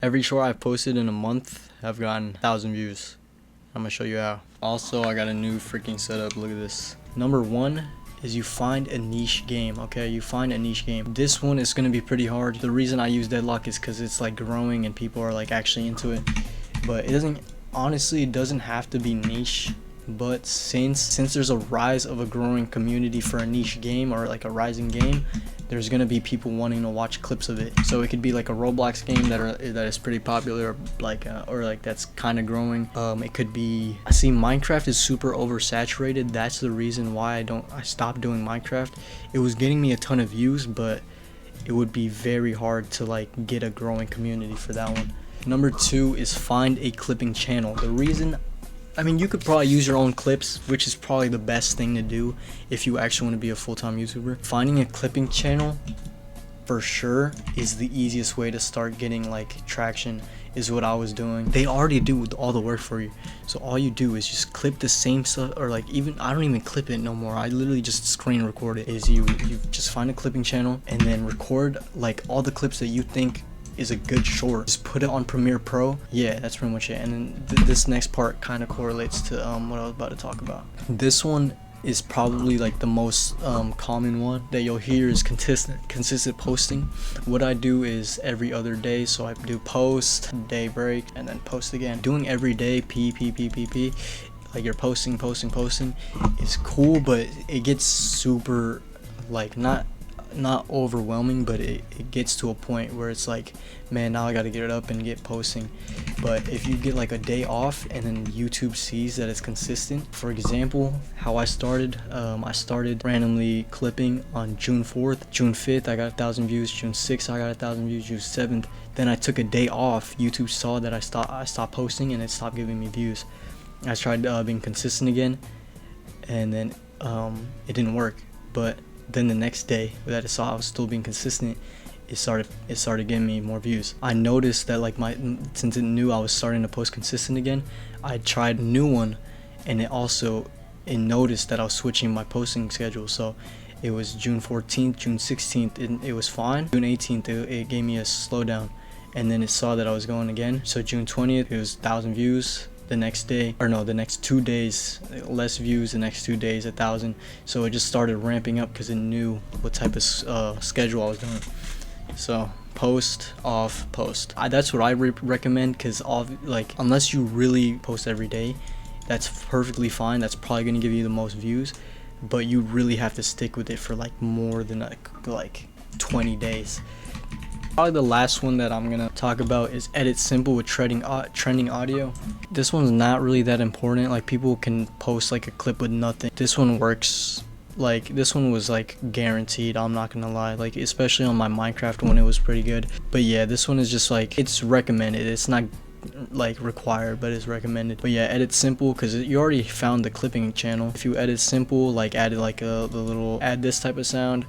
Every short I've posted in a month have gotten 1,000 views. I'm gonna show you how. Also, I got a new freaking setup. Look at this. Number one is you find a niche game. Okay, you find a niche game. This one is gonna be pretty hard. The reason I use Deadlock is because it's like growing and people are like actually into it. But it doesn't, honestly, it doesn't have to be niche. But since there's a rise of a growing community for a niche game or like a rising game, there's gonna be people wanting to watch clips of it. So it could be like a Roblox game that is pretty popular, or like that's kind of growing. It could be. I see Minecraft is super oversaturated. That's the reason why I stopped doing Minecraft. It was getting me a ton of views, but it would be very hard to like get a growing community for that one. Number two is find a clipping channel. The reason, I mean, you could probably use your own clips, which is probably the best thing to do if you actually want to be a full-time YouTuber. Finding a clipping channel for sure is the easiest way to start getting like traction, is what I was doing. They already do all the work for you. So all you do is just clip the same stuff, or like even, I don't even clip it no more. I literally just screen record it. Is you just find a clipping channel and then record like all the clips that you think is a good short. Just put it on Premiere Pro. Yeah, that's pretty much it. And then this next part kind of correlates to what I was about to talk about. This one is probably like the most common one that you'll hear is consistent posting. What I do is every other day, so I do post, day break, and then post again. Doing every day, like you're posting is cool, but it gets super like not overwhelming, but it gets to a point where it's like, man, now I gotta get it up and get posting. But if you get like a day off and then YouTube sees that it's consistent, for example, how I started randomly clipping on June 4th, June 5th I got 1,000 views, June 6th I got 1,000 views, June 7th, then I took a day off. YouTube saw that I stopped posting and it stopped giving me views. I tried being consistent again, and then it didn't work. But then the next day that it saw I was still being consistent, it started giving me more views. I noticed that like since it knew I was starting to post consistent again, I tried a new one, and it noticed that I was switching my posting schedule. So it was June 14th, June 16th, it was fine. June 18th it gave me a slowdown, and then it saw that I was going again. So June 20th it was 1,000 views. The next day, or no, the next 2 days, less views. The next 2 days, 1,000. So it just started ramping up because it knew what type of schedule I was doing. So post, off, post. That's what I recommend, because like unless you really post every day, that's perfectly fine. That's probably gonna give you the most views, but you really have to stick with it for like more than like 20 days. Probably the last one that I'm gonna talk about is edit simple with trending audio. This one's not really that important. Like, people can post like a clip with nothing. This one works. Like, this one was like guaranteed, I'm not gonna lie, like especially on my Minecraft one, it was pretty good. But yeah, this one is just like, it's recommended. It's not like required, but it's recommended. But yeah, edit simple, because you already found the clipping channel. If you edit simple, like add like add this type of sound,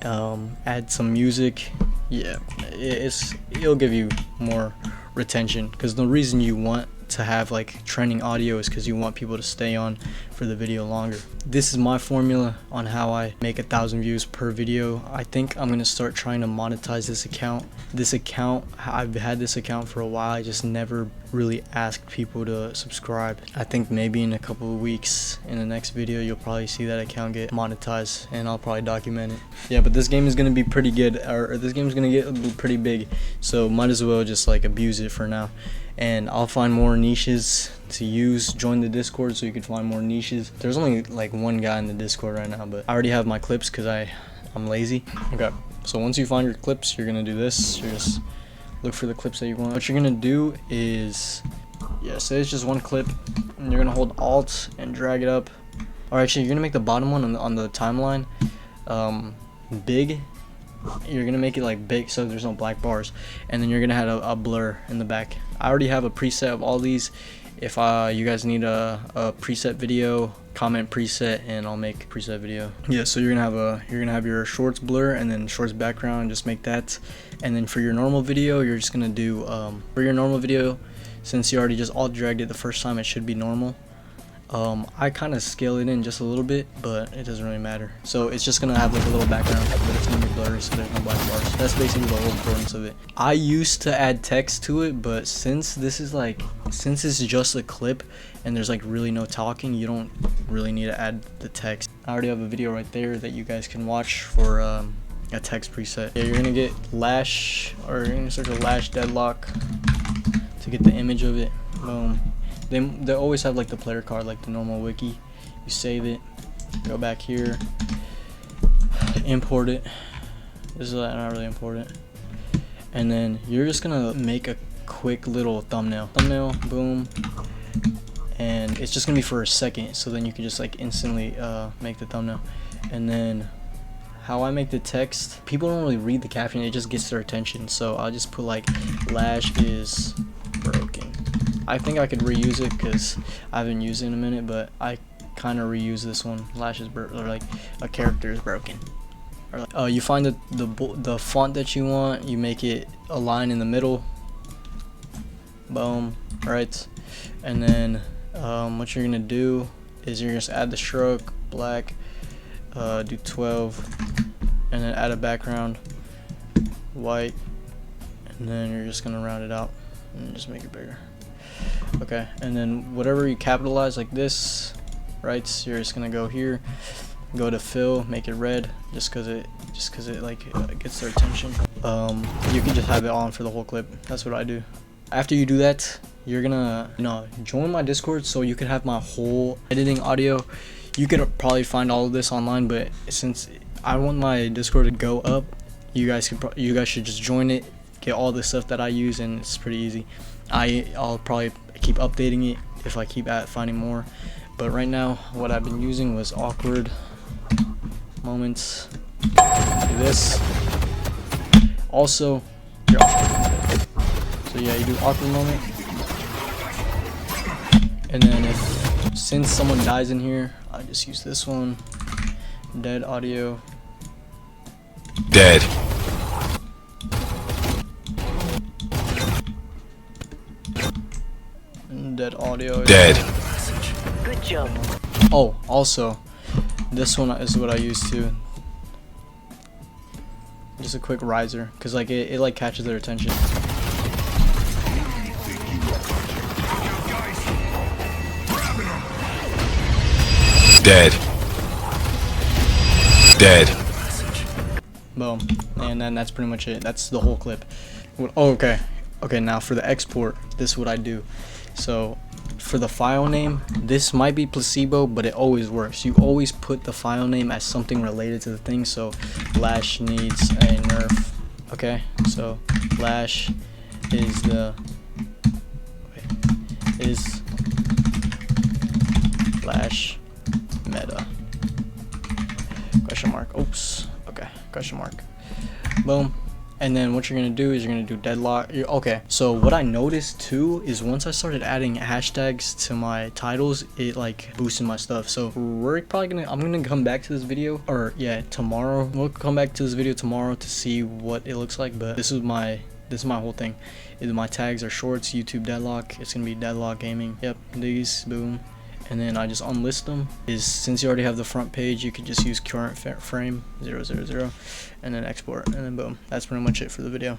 add some music, yeah, it'll give you more retention, because the reason you want to have like trending audio is because you want people to stay on for the video longer. This is my formula on how I make 1,000 views per video. I think I'm gonna start trying to monetize this account. I've had this account for a while. I just never really asked people to subscribe. I think maybe in a couple of weeks, in the next video, you'll probably see that account get monetized, and I'll probably document it. Yeah, but this game is gonna be pretty good, or this game is gonna get pretty big, so might as well just like abuse it for now. And I'll find more niches to use. Join the Discord so you can find more niches. There's only like one guy in the Discord right now, but I already have my clips because I'm lazy. Okay, so once you find your clips, you're gonna do this. You just look for the clips that you want. What you're gonna do is, yeah, say it's just one clip, and you're gonna hold Alt and drag it up. Or actually, you're gonna make the bottom one on the timeline big. You're gonna make it like big so there's no black bars, and then you're gonna have a blur in the back. I already have a preset of all these. If you guys need a preset video, comment preset and I'll make a preset video. Yeah, so you're gonna have your shorts blur and then shorts background, just make that. And then for your normal video, you're just gonna do for your normal video, since you already just alt dragged it the first time, it should be normal. I kind of scale it in just a little bit, but it doesn't really matter. So it's just gonna have like a little background, but it's gonna be blurry, so there's no black bars. That's basically the whole importance of it. I used to add text to it, but since this is since it's just a clip and there's like really no talking, you don't really need to add the text. I already have a video right there that you guys can watch for a text preset. Yeah, you're gonna get Lash, or you're gonna search a Lash deadlock to get the image of it. Boom. They always have like the player card, like the normal wiki. You save it, go back here, import it. This is not really important. And then you're just gonna make a quick little thumbnail. Boom. And it's just gonna be for a second, so then you can just like instantly make the thumbnail. And then how I make the text, people don't really read the caption, it just gets their attention. So I'll just put like Lash is broken. I think I could reuse it because I haven't used it in a minute, but I kind of reuse this one. Lash is or like a character is broken. Or like, you find the font that you want, you make it a line in the middle. Boom. Right. And then what you're gonna do is you're just add the stroke black, do 12, and then add a background white, and then you're just gonna round it out and just make it bigger. Okay, and then whatever you capitalize like this, right, so you're just gonna go here, go to fill, make it red, just cause it like gets their attention. You can just have it on for the whole clip. That's what I do. After you do that, you're gonna join my Discord so you can have my whole editing audio. You could probably find all of this online, but since I want my Discord to go up, you guys should just join it, get all the stuff that I use, and it's pretty easy. I'll probably keep updating it if I keep finding more, but right now what I've been using was awkward moments. Do this. Also, so yeah, you do awkward moment, and then since someone dies in here, I just use this one. Dead audio. Dead. Dead audio. Dead. Good job. Oh, also, this one is what I use too. Just a quick riser, cause like it like catches their attention. Dead. Dead. Boom. And then that's pretty much it. That's the whole clip. Oh, okay. Okay, now for the export, this is what I do. So for the file name, this might be placebo, but it always works. You always put the file name as something related to the thing. So Lash needs a nerf. Okay, so Lash is Lash meta question mark. Oops. Okay, question mark. Boom. And then what you're gonna do is you're gonna do deadlock. Okay, so what I noticed too is once I started adding hashtags to my titles, it like boosted my stuff. So we're probably I'm gonna come back to this video, or yeah, tomorrow. We'll come back to this video tomorrow to see what it looks like. But this is my whole thing. My tags are shorts, YouTube deadlock. It's gonna be deadlock gaming. Yep, these, boom. And then I just unlist them. Since you already have the front page, you could just use current frame 000 and then export, and then boom. That's pretty much it for the video.